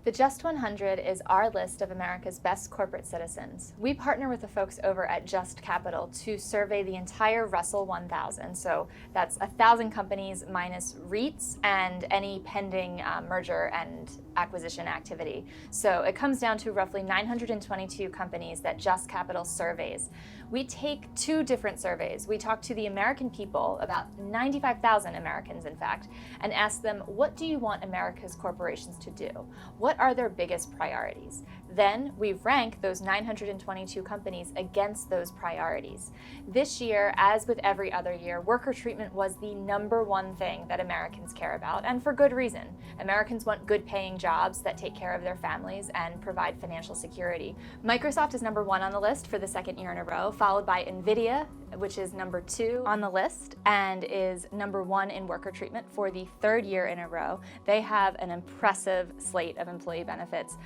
The Just 100 is our list of America's best corporate citizens. We partner with the folks over at Just Capital to survey the entire Russell 1000. So that's 1,000 companies minus REITs and any pending merger and acquisition activity. So it comes down to roughly 922 companies that Just Capital surveys. We take two different surveys. We talk to the American people, about 95,000 Americans in fact, and ask them, what do you want America's corporations to do? What are their biggest priorities? Then we rank those 922 companies against those priorities. This year, as with every other year, worker treatment was the #1 thing that Americans care about, and for good reason. Americans want good paying jobs that take care of their families and provide financial security. Microsoft is #1 on the list for the second year in a row, followed by NVIDIA, which is #2 on the list and is #1 in worker treatment for the third year in a row. They have an impressive slate of employee benefits,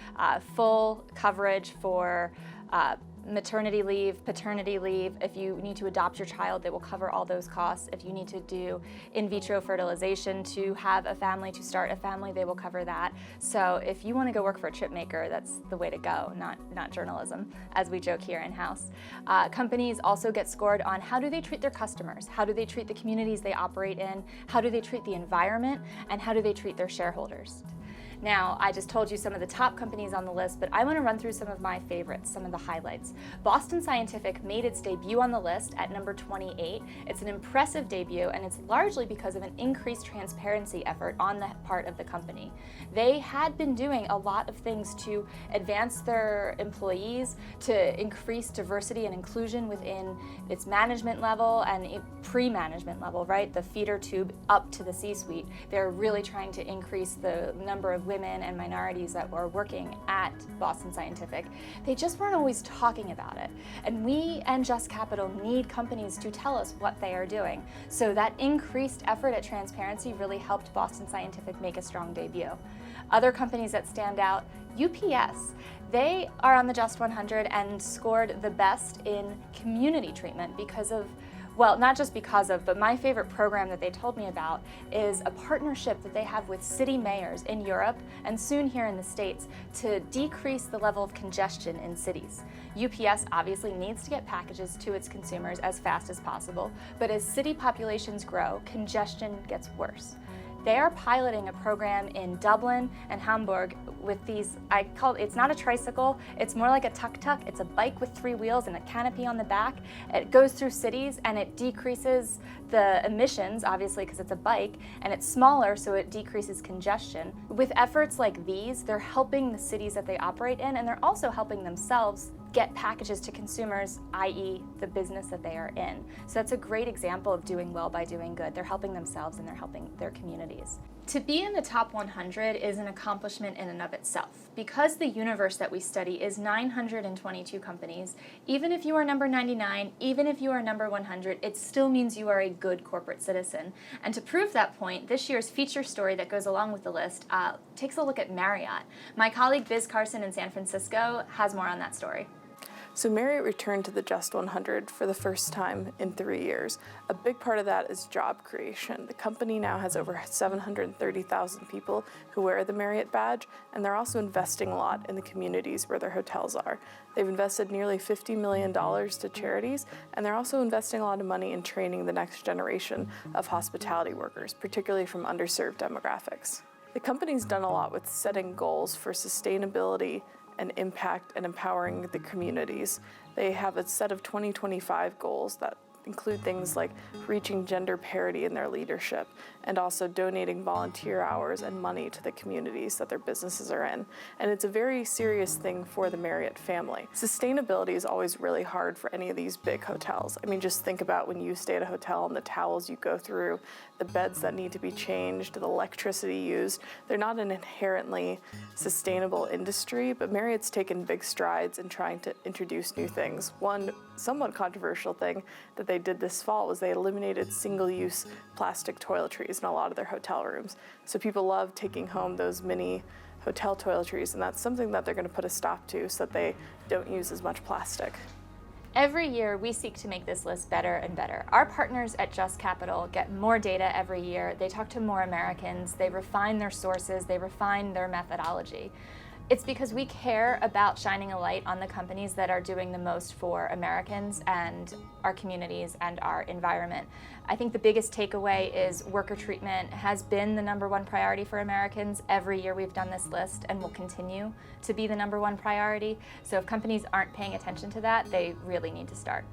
full coverage for maternity leave, paternity leave. If you need to adopt your child, they will cover all those costs. If you need to do in vitro fertilization to have a family, to start a family, they will cover that. So if you want to go work for a chip maker, that's the way to go, not journalism, as we joke here in-house. Companies also get scored on how do they treat their customers, how do they treat the communities they operate in, how do they treat the environment, and how do they treat their shareholders. Now, I just told you some of the top companies on the list, but I want to run through some of my favorites, some of the highlights. Boston Scientific made its debut on the list at #28. It's an impressive debut, and it's largely because of an increased transparency effort on the part of the company. They had been doing a lot of things to advance their employees, to increase diversity and inclusion within its management level and pre-management level, right? The feeder tube up to the C-suite. They're really trying to increase the number of women and minorities that were working at Boston Scientific. They just weren't always talking about it. And we and Just Capital need companies to tell us what they are doing. So that increased effort at transparency really helped Boston Scientific make a strong debut. Other companies that stand out, UPS. They are on the Just 100 and scored the best in community treatment because of, well, not just because of, but my favorite program that they told me about is a partnership that they have with city mayors in Europe and soon here in the States to decrease the level of congestion in cities. UPS obviously needs to get packages to its consumers as fast as possible, but as city populations grow, congestion gets worse. They are piloting a program in Dublin and Hamburg with these, it's not a tricycle, it's more like a tuk-tuk. It's a bike with 3 wheels and a canopy on the back. It goes through cities and it decreases the emissions, obviously because it's a bike, and it's smaller so it decreases congestion. With efforts like these, they're helping the cities that they operate in, and they're also helping themselves get packages to consumers, i.e. the business that they are in. So that's a great example of doing well by doing good. They're helping themselves and they're helping their communities. To be in the top 100 is an accomplishment in and of itself. Because the universe that we study is 922 companies, even if you are number 99, even if you are number 100, it still means you are a good corporate citizen. And to prove that point, this year's feature story that goes along with the list takes a look at Marriott. My colleague Biz Carson in San Francisco has more on that story. So Marriott returned to the Just 100 for the first time in 3 years. A big part of that is job creation. The company now has over 730,000 people who wear the Marriott badge, and they're also investing a lot in the communities where their hotels are. They've invested nearly $50 million to charities, and they're also investing a lot of money in training the next generation of hospitality workers, particularly from underserved demographics. The company's done a lot with setting goals for sustainability and impact and empowering the communities. They have a set of 2025 goals that include things like reaching gender parity in their leadership and also donating volunteer hours and money to the communities that their businesses are in. And it's a very serious thing for the Marriott family. Sustainability is always really hard for any of these big hotels. I mean, just think about when you stay at a hotel and the towels you go through, the beds that need to be changed, the electricity used. They're not an inherently sustainable industry, but Marriott's taken big strides in trying to introduce new things. One somewhat controversial thing that they did this fall was they eliminated single-use plastic toiletries in a lot of their hotel rooms. So people love taking home those mini hotel toiletries, and that's something that they're going to put a stop to so that they don't use as much plastic. Every year, we seek to make this list better and better. Our partners at Just Capital get more data every year. They talk to more Americans. They refine their sources. They refine their methodology. It's because we care about shining a light on the companies that are doing the most for Americans and our communities and our environment. I think the biggest takeaway is worker treatment has been the #1 priority for Americans. Every year we've done this list and will continue to be the #1 priority. So if companies aren't paying attention to that, they really need to start.